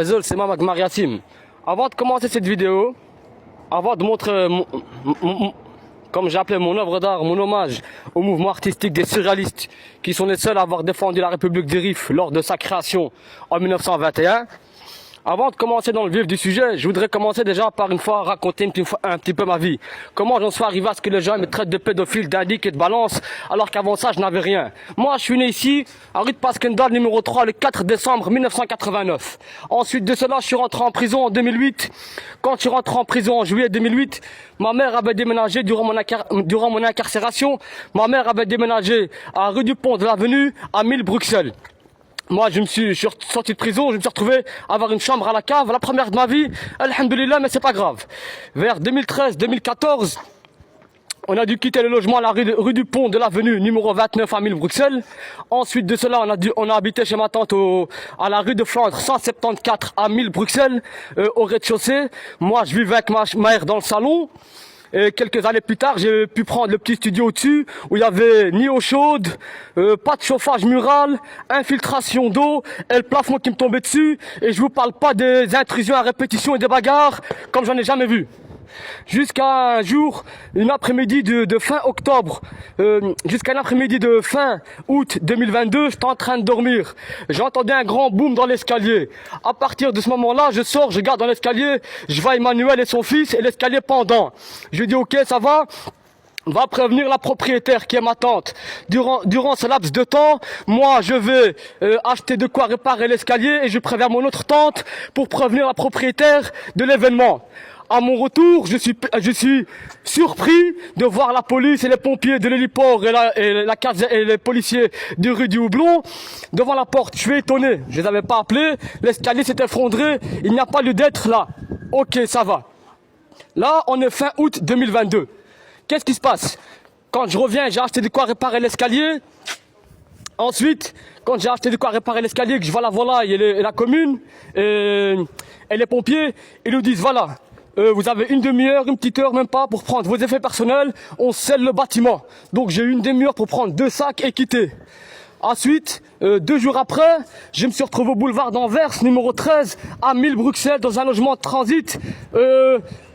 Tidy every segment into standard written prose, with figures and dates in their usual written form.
Zol, c'est Mamak Mariatim. Avant de commencer cette vidéo, avant de montrer, comme j'ai appelé mon œuvre d'art, mon hommage au mouvement artistique des surréalistes, qui sont les seuls à avoir défendu la République des Rifs lors de sa création en 1921, avant de commencer dans le vif du sujet, je voudrais commencer déjà par une fois raconter un petit peu ma vie. Comment j'en suis arrivé à ce que les gens me traitent de pédophile, d'indique et de balance, alors qu'avant ça, je n'avais rien. Moi, je suis né ici, à rue de Pasquendal, numéro 3, le 4 décembre 1989. Ensuite de cela, je suis rentré en prison en 2008. Quand je suis rentré en prison en juillet 2008, ma mère avait déménagé durant mon incarcération. Ma mère avait déménagé à rue du Pont de l'Avenue, à 1000 Bruxelles. Moi, je suis sorti de prison, je me suis retrouvé à avoir une chambre à la cave, la première de ma vie, alhamdoulilah, mais c'est pas grave. Vers 2013-2014, on a dû quitter le logement à la rue du Pont de l'Avenue, numéro 29 à 1000 Bruxelles. Ensuite de cela, on a habité chez ma tante à la rue de Flandre, 174 à 1000 Bruxelles, au rez-de-chaussée. Moi, je vivais avec ma mère dans le salon. Et quelques années plus tard, j'ai pu prendre le petit studio au-dessus, où il y avait ni eau chaude, pas de chauffage mural, infiltration d'eau, et le plafond qui me tombait dessus. Et je vous parle pas des intrusions à répétition et des bagarres, comme j'en ai jamais vu. Jusqu'à un jour, une après-midi de fin octobre, jusqu'à un après-midi de fin août 2022, j'étais en train de dormir. J'entendais un grand boom dans l'escalier. À partir de ce moment-là, je sors, je garde dans l'escalier, je vois Emmanuel et son fils et l'escalier pendant. Je dis ok, ça va. Va prévenir la propriétaire qui est ma tante. Durant ce laps de temps, moi je vais acheter de quoi réparer l'escalier et je préviens mon autre tante pour prévenir la propriétaire de l'événement. À mon retour, je suis surpris de voir la police et les pompiers de l'héliport et les policiers de rue du Houblon devant la porte. Je suis étonné, je les avais pas appelés, l'escalier s'est effondré, il n'y a pas lieu d'être là. Ok, ça va. Là, on est fin août 2022. Qu'est-ce qui se passe? Quand je reviens, j'ai acheté de quoi réparer l'escalier. Ensuite, quand j'ai acheté de quoi réparer l'escalier, que je vois la volaille et la commune et les pompiers, ils nous disent voilà, vous avez une demi-heure, une petite heure, même pas, pour prendre vos effets personnels, on scelle le bâtiment. Donc j'ai eu une demi-heure pour prendre 2 sacs et quitter. Ensuite, 2 jours après, je me suis retrouvé au boulevard d'Anvers, numéro 13, à 1000 Bruxelles, dans un logement de transit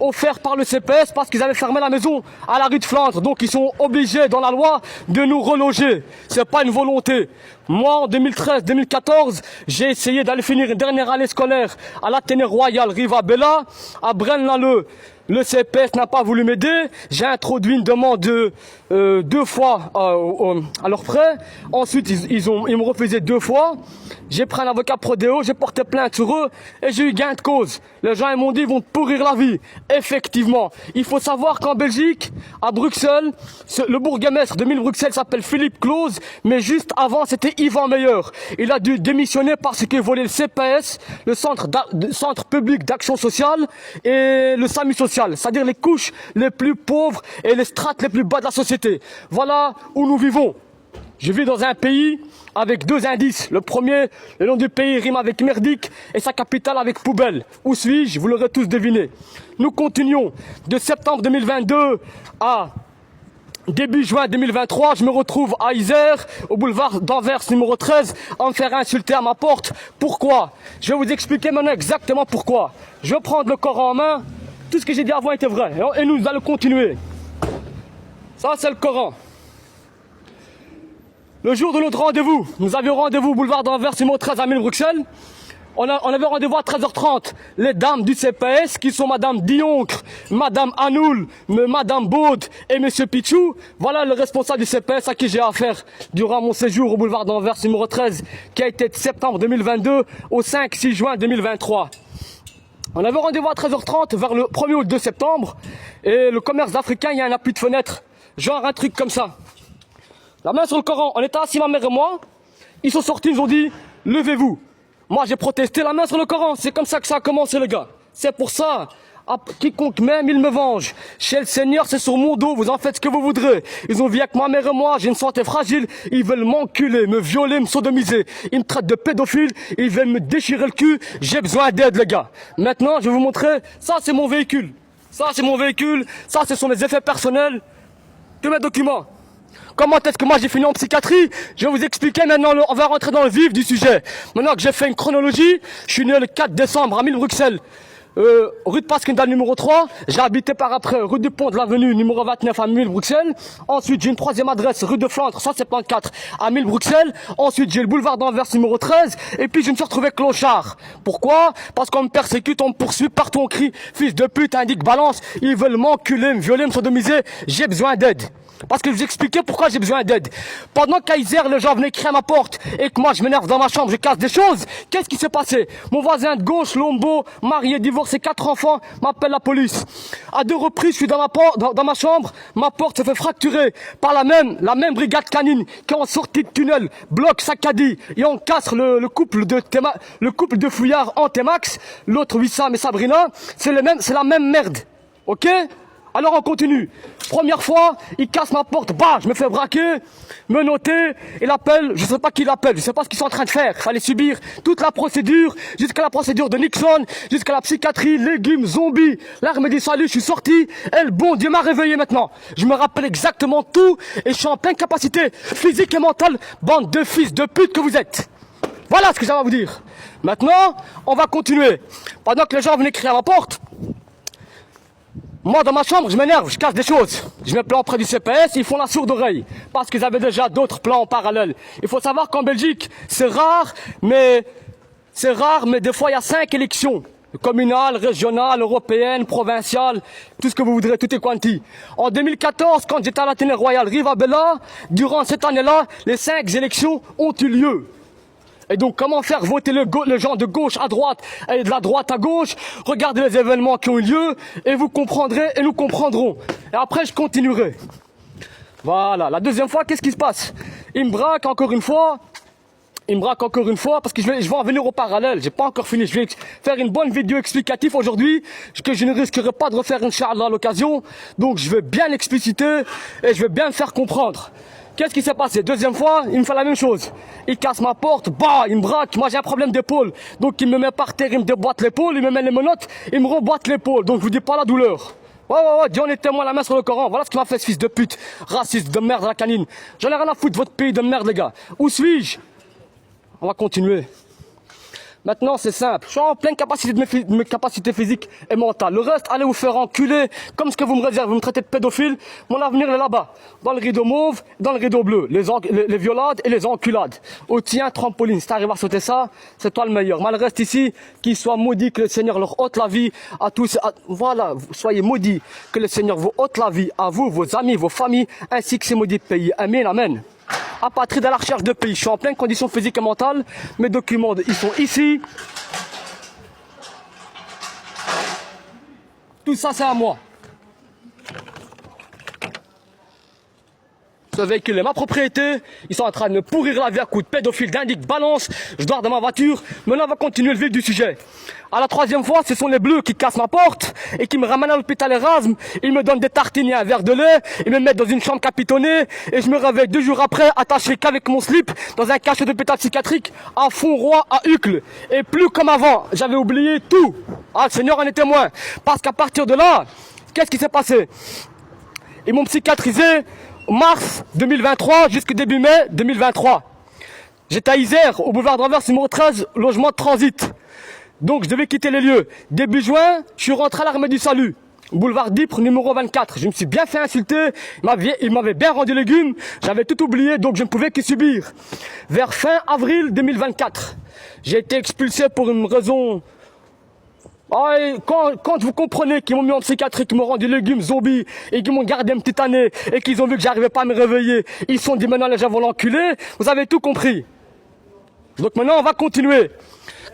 offert par le CPS parce qu'ils avaient fermé la maison à la rue de Flandre. Donc ils sont obligés, dans la loi, de nous reloger. C'est pas une volonté. Moi, en 2013-2014, j'ai essayé d'aller finir une dernière année scolaire à l'Athénée Royal Rivabella, à Braine-l'Alleud. Le CPS n'a pas voulu m'aider. J'ai introduit une demande 2 fois à leurs frais. Ensuite, ils m'ont refusé 2 fois. J'ai pris un avocat prodéo, j'ai porté plainte sur eux et j'ai eu gain de cause. Les gens ils m'ont dit ils vont te pourrir la vie. Effectivement, il faut savoir qu'en Belgique, à Bruxelles, le bourgmestre de 1000 Bruxelles s'appelle Philippe Claus, mais juste avant c'était Yvan Meyer. Il a dû démissionner parce qu'il volait le CPS, le centre public d'action sociale et le SAMU social, c'est-à-dire les couches les plus pauvres et les strates les plus bas de la société. Voilà où nous vivons. Je vis dans un pays avec 2 indices. Le premier, le nom du pays rime avec merdique et sa capitale avec poubelle. Où suis-je? Vous l'aurez tous deviné. Nous continuons. De septembre 2022 à début juin 2023, je me retrouve à Isère, au boulevard d'Anvers numéro 13, à me faire insulter à ma porte. Pourquoi? Je vais vous expliquer maintenant exactement pourquoi. Je vais prendre le Coran en main. Tout ce que j'ai dit avant était vrai. Et nous allons continuer. Ça, c'est le Coran. Le jour de notre rendez-vous, nous avions rendez-vous au boulevard d'Anvers, numéro 13 à 1000 Bruxelles. On avait rendez-vous à 13h30. Les dames du CPS, qui sont Madame Dioncre, Madame Anoul, Madame Baud et Monsieur Pichou, voilà le responsable du CPS à qui j'ai affaire durant mon séjour au boulevard d'Anvers, numéro 13, qui a été de septembre 2022 au 5-6 juin 2023. On avait rendez-vous à 13h30 vers le 1er ou le 2 septembre. Et le commerce africain, il y a un appui de fenêtre. Genre un truc comme ça. La main sur le Coran, on était assis, ma mère et moi. Ils sont sortis, ils nous ont dit, levez-vous. Moi, j'ai protesté, la main sur le Coran. C'est comme ça que ça a commencé, les gars. C'est pour ça. Quiconque m'aime, il me venge. Chez le Seigneur, c'est sur mon dos, vous en faites ce que vous voudrez. Ils ont vu avec ma mère et moi, j'ai une santé fragile. Ils veulent m'enculer, me violer, me sodomiser. Ils me traitent de pédophile, ils veulent me déchirer le cul. J'ai besoin d'aide, les gars. Maintenant, je vais vous montrer, ça, c'est mon véhicule. Ça, c'est mon véhicule. Ça, ce sont mes effets personnels. Tous mes documents. Comment est-ce que moi j'ai fini en psychiatrie? Je vais vous expliquer maintenant, on va rentrer dans le vif du sujet. Maintenant que j'ai fait une chronologie, je suis né le 4 décembre à 1000 Bruxelles. Rue de Pasquindal numéro 3, j'ai habité par après rue du Pont de l'Avenue numéro 29 à 1000 Bruxelles. Ensuite j'ai une troisième adresse rue de Flandre 174 à 1000 Bruxelles. Ensuite j'ai le boulevard d'Anvers numéro 13 et puis je me suis retrouvé clochard. Pourquoi? Parce qu'on me persécute, on me poursuit, partout on crie fils de pute, indique balance, ils veulent m'enculer, me violer, me sodomiser, j'ai besoin d'aide. Parce que je vous expliquais pourquoi j'ai besoin d'aide. Pendant qu'à Isère, les gens venaient crier à ma porte et que moi je m'énerve dans ma chambre, je casse des choses, qu'est-ce qui s'est passé? Mon voisin de gauche, Lombo, marié, divorcé, 4 enfants, m'appelle la police. À 2 reprises, je suis dans ma chambre, ma porte se fait fracturer par la même brigade canine qui est en sortie de tunnel, bloc Sakadi, et on casse le couple de fouillards en T-Max, l'autre Wissam et Sabrina, c'est la même merde. Ok? Alors on continue. Première fois, il casse ma porte, bah, je me fais braquer, menotter, il appelle, je sais pas qui l'appelle, je sais pas ce qu'ils sont en train de faire. Il fallait subir toute la procédure, jusqu'à la procédure de Nixon, jusqu'à la psychiatrie, légumes, zombies. L'air me dit salut, je suis sorti, et le bon Dieu m'a réveillé maintenant. Je me rappelle exactement tout, et je suis en pleine capacité physique et mentale, bande de fils de pute que vous êtes. Voilà ce que j'avais à vous dire. Maintenant, on va continuer. Pendant que les gens venaient crier à ma porte, moi, dans ma chambre, je m'énerve, je casse des choses. Je me plains auprès du CPS, ils font la sourde oreille. Parce qu'ils avaient déjà d'autres plans en parallèle. Il faut savoir qu'en Belgique, c'est rare, mais des fois, il y a 5 élections. Communales, régionales, européennes, provinciales, tout ce que vous voudrez, tout est quanti. En 2014, quand j'étais à l'Athénée Royal Rivabella, durant cette année-là, les 5 élections ont eu lieu. Et donc, comment faire voter les gens de gauche à droite et de la droite à gauche? Regardez les événements qui ont eu lieu et vous comprendrez et nous comprendrons. Et après, je continuerai. Voilà. La deuxième fois, qu'est-ce qui se passe? Il me braque encore une fois. Parce que je vais en venir au parallèle. J'ai pas encore fini. Je vais faire une bonne vidéo explicative aujourd'hui que je ne risquerai pas de refaire, Inch'Allah, à l'occasion. Donc, je vais bien expliciter et je vais bien me faire comprendre. Qu'est-ce qui s'est passé? Deuxième fois, il me fait la même chose. Il casse ma porte, bah, il me braque. Moi, j'ai un problème d'épaule. Donc, il me met par terre, il me déboîte l'épaule, il me met les menottes, il me reboîte l'épaule. Donc, je vous dis pas la douleur. Ouais, Dieu en est témoin, la main sur le Coran. Voilà ce qu'il m'a fait, ce fils de pute. Raciste de merde, la canine. J'en ai rien à foutre de votre pays de merde, les gars. Où suis-je? On va continuer. Maintenant, c'est simple. Je suis en pleine capacité de mes capacités physiques et mentales. Le reste, allez vous faire enculer. Comme ce que vous me réservez, vous me traitez de pédophile. Mon avenir est là-bas. Dans le rideau mauve, dans le rideau bleu. Les violades et les enculades. Au tien, trampoline. Si t'arrives à sauter ça, c'est toi le meilleur. Mais le reste ici, qu'ils soient maudits, que le Seigneur leur ôte la vie à tous. Voilà, soyez maudits. Que le Seigneur vous ôte la vie à vous, vos amis, vos familles, ainsi que ces maudits pays. Amen, amen. Apatride à la recherche de pays. Je suis en pleine condition physique et mentale. Mes documents, ils sont ici. Tout ça, c'est à moi. Ce véhicule est ma propriété. Ils sont en train de me pourrir la vie à coups de pédophile, d'indique, balance. Je dors dans ma voiture. Maintenant, on va continuer le vif du sujet. À la troisième fois, ce sont les bleus qui cassent ma porte et qui me ramènent à l'hôpital Erasme. Ils me donnent des tartines et un verre de lait. Ils me mettent dans une chambre capitonnée et je me réveille 2 jours après, attaché qu'avec mon slip, dans un cachet d'hôpital psychiatrique à Fonroy, à Uccle. Et plus comme avant. J'avais oublié tout. Ah, le Seigneur en est témoin. Parce qu'à partir de là, qu'est-ce qui s'est passé? Ils m'ont psychiatrisé mars 2023 jusqu'au début mai 2023. J'étais à Isère, au boulevard d'Anvers, numéro 13, logement de transit. Donc je devais quitter les lieux. Début juin, je suis rentré à l'Armée du Salut. Boulevard d'Ypres, numéro 24. Je me suis bien fait insulter. Il m'avait bien rendu légumes. J'avais tout oublié, donc je ne pouvais que subir. Vers fin avril 2024, j'ai été expulsé pour une raison... Quand vous comprenez qu'ils m'ont mis en psychiatrie, qu'ils m'ont rendu légumes, zombies, et qu'ils m'ont gardé une petite année, et qu'ils ont vu que j'arrivais pas à me réveiller, ils se sont dit maintenant les gens vont l'enculer, vous avez tout compris. Donc maintenant on va continuer.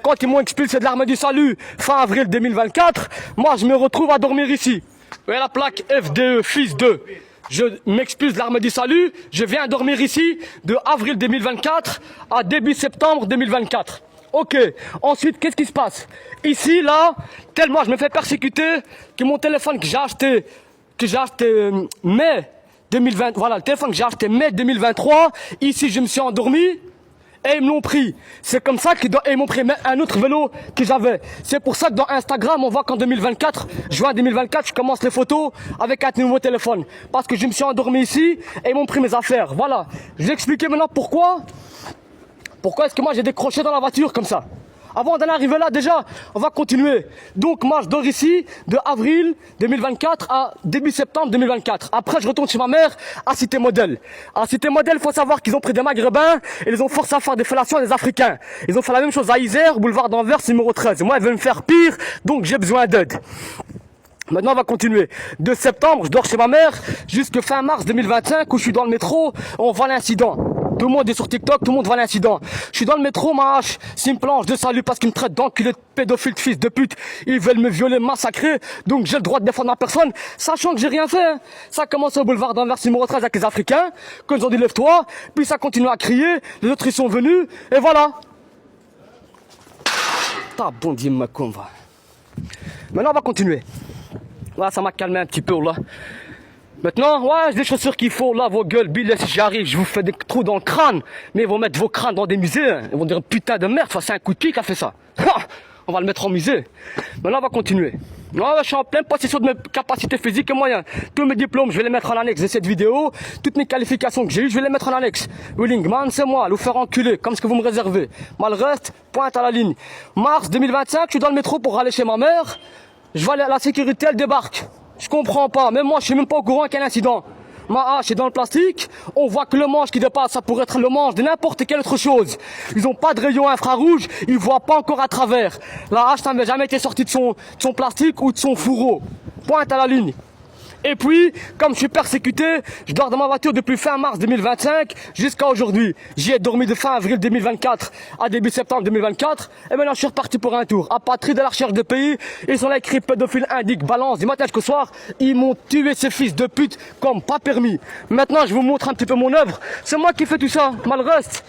Quand ils m'ont expulsé de l'Armée du Salut, fin avril 2024, moi je me retrouve à dormir ici. Vous voyez la plaque FDE, fils 2. Je m'expulse de l'Armée du Salut, je viens dormir ici de avril 2024 à début septembre 2024. Ok, ensuite, qu'est-ce qui se passe? Ici, là, tellement je me fais persécuter que mon téléphone que j'ai acheté mai 2020, voilà, le téléphone que j'ai acheté mai 2023, ici, je me suis endormi Et ils me l'ont pris. C'est comme ça qu'ils m'ont pris un autre vélo que j'avais. C'est pour ça que dans Instagram, on voit qu'en 2024, juin 2024, je commence les photos avec un nouveau téléphone. Parce que je me suis endormi ici et ils m'ont pris mes affaires. Voilà. Je vais expliquer maintenant pourquoi. Pourquoi est-ce que moi j'ai décroché dans la voiture comme ça? Avant d'en arriver là, déjà, on va continuer. Donc, moi, je dors ici de avril 2024 à début septembre 2024. Après, je retourne chez ma mère à Cité Modèle. À Cité Modèle, il faut savoir qu'ils ont pris des Maghrébins et ils ont forcé à faire des fellations à des Africains. Ils ont fait la même chose à Isère, boulevard d'Anvers, numéro 13. Moi, ils veulent me faire pire, donc j'ai besoin d'aide. Maintenant, on va continuer. De septembre, je dors chez ma mère jusqu'à fin mars 2025 où je suis dans le métro, on voit l'incident. Tout le monde est sur TikTok, tout le monde voit l'incident. Je suis dans le métro, ma hache, s'il me planche de salut parce qu'ils me traitent d'enculé de pédophile de fils de pute. Ils veulent me violer, massacrer, donc j'ai le droit de défendre ma personne, sachant que j'ai rien fait. Hein. Ça commence au boulevard d'Anvers numéro 13 avec les Africains, quand ils ont dit lève-toi, puis ça continue à crier, les autres ils sont venus, et voilà. T'as bon Dieu ma conva. Maintenant on va continuer. Voilà, ça m'a calmé un petit peu là. Maintenant, ouais, j'ai des chaussures qu'il faut, là, vos gueules, Bill, si j'arrive, je vous fais des trous dans le crâne. Mais ils vont mettre vos crânes dans des musées, hein. Ils vont dire, putain de merde, c'est un coup de pied qui a fait ça. On va le mettre en musée. Maintenant, on va continuer. Ouais, je suis en pleine possession de mes capacités physiques et moyens. Tous mes diplômes, je vais les mettre en annexe de cette vidéo. Toutes mes qualifications que j'ai eues, je vais les mettre en annexe. Willingman, c'est moi, vous faire enculer, comme ce que vous me réservez. Moi, le reste, pointe à la ligne. Mars 2025, je suis dans le métro pour aller chez ma mère. Je vais aller à la sécurité, elle débarque. Je comprends pas, même moi je suis même pas au courant qu'il y a un incident. Ma hache est dans le plastique, on voit que le manche qui dépasse, ça pourrait être le manche de n'importe quelle autre chose. Ils ont pas de rayon infrarouge, ils voient pas encore à travers. La hache n'avait jamais été sortie de son plastique ou de son fourreau. Pointe à la ligne. Et puis, comme je suis persécuté, je dors dans ma voiture depuis fin mars 2025 jusqu'à aujourd'hui. J'y ai dormi de fin avril 2024 à début septembre 2024. Et maintenant, je suis reparti pour un tour. Apatride de la recherche de pays. Ils sont là écrits pédophiles, indique, balance, du matin jusqu'au soir. Ils m'ont tué ces fils de pute comme pas permis. Maintenant, je vous montre un petit peu mon œuvre. C'est moi qui fais tout ça. Mal reste.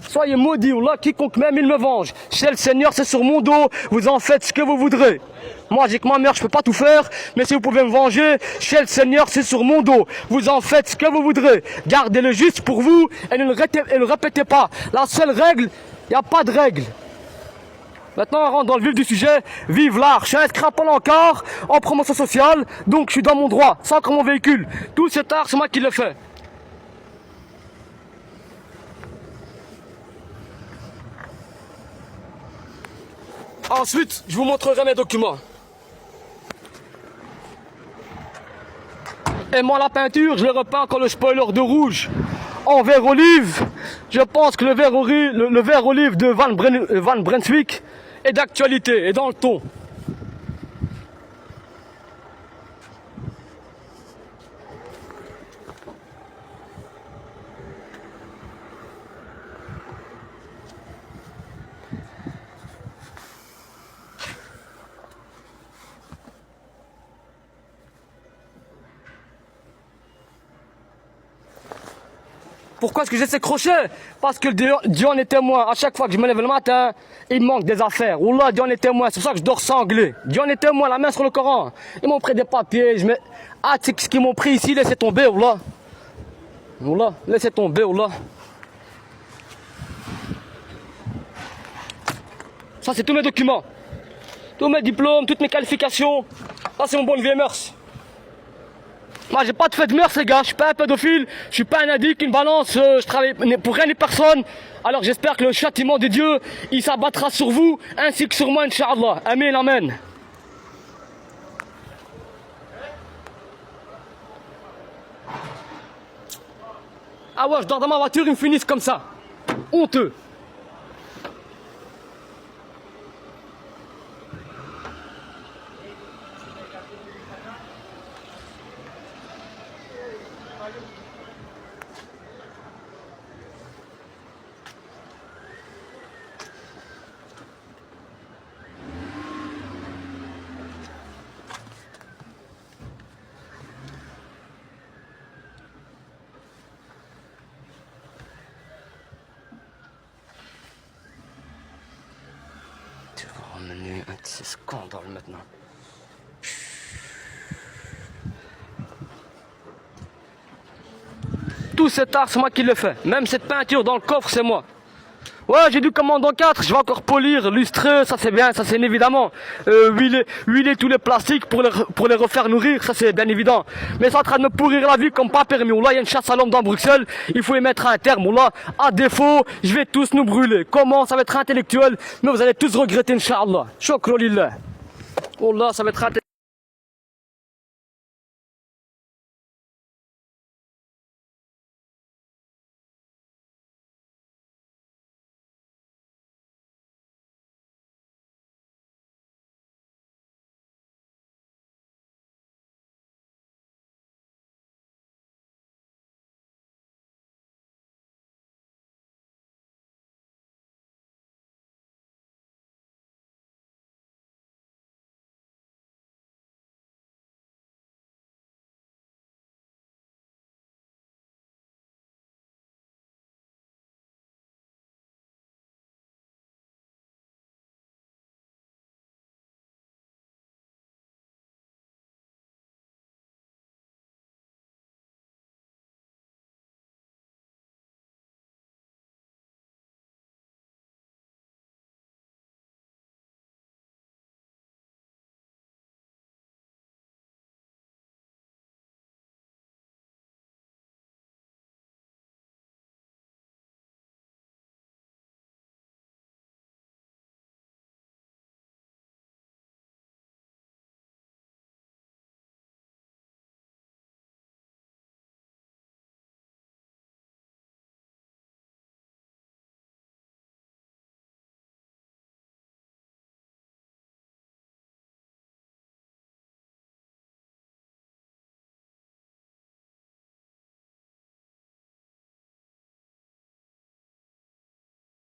Soyez maudits, là, quiconque même il me venge. Chez le Seigneur, c'est sur mon dos. Vous en faites ce que vous voudrez. Moi, j'ai que ma mère, je peux pas tout faire, mais si vous pouvez me venger, chez le Seigneur, c'est sur mon dos. Vous en faites ce que vous voudrez. Gardez-le juste pour vous et ne le répétez pas. La seule règle, il n'y a pas de règle. Maintenant, on rentre dans le vif du sujet. Vive l'art. Je suis inscrit à Pôle encore en promotion sociale, donc je suis dans mon droit, sans encore mon véhicule. Tout cet art, c'est moi qui le fais. Ensuite, je vous montrerai mes documents. Et moi, la peinture, je le repeins encore le spoiler de rouge en vert olive. Je pense que le vert olive de Van Brunswick est d'actualité et dans le ton. Pourquoi est-ce que j'ai ces crochets? Parce que Dieu en est témoin. À chaque fois que je me lève le matin, il me manque des affaires. Oula, Dieu en est témoin. C'est pour ça que je dors sanglé. Dieu en est témoin, la main sur le Coran. Ils m'ont pris des papiers. Ah, tu sais ce qu'ils m'ont pris ici? Laissez tomber, oula. Oula, laissez tomber, oula. Ça, c'est tous mes documents. Tous mes diplômes, toutes mes qualifications. Ça, c'est mon bon vieux mœurs. Moi, j'ai pas de fait de mœurs, les gars. Je suis pas un pédophile, je suis pas un addict, une balance. Je travaille pour rien ni personne. Alors, j'espère que le châtiment de Dieu, il s'abattra sur vous, ainsi que sur moi, Inch'Allah. Amen, amen. Ah ouais, je dors dans ma voiture, ils me finissent comme ça. Honteux. C'est scandale maintenant. Tout cet art, c'est moi qui le fais. Même cette peinture dans le coffre, c'est moi. Ouais, j'ai du commandant 4, je vais encore polir, lustrer, ça c'est bien, ça c'est évidemment. Huiler tous les plastiques pour les refaire nourrir, ça c'est bien évident. Mais c'est en train de me pourrir la vie comme pas permis. Là, il y a une chasse à l'homme dans Bruxelles, il faut y mettre un terme. Là, à défaut, je vais tous nous brûler. Comment? Ça va être intellectuel, mais vous allez tous regretter, Inch'Allah. Shukran lillah. Oh là, ça va être intellectuel.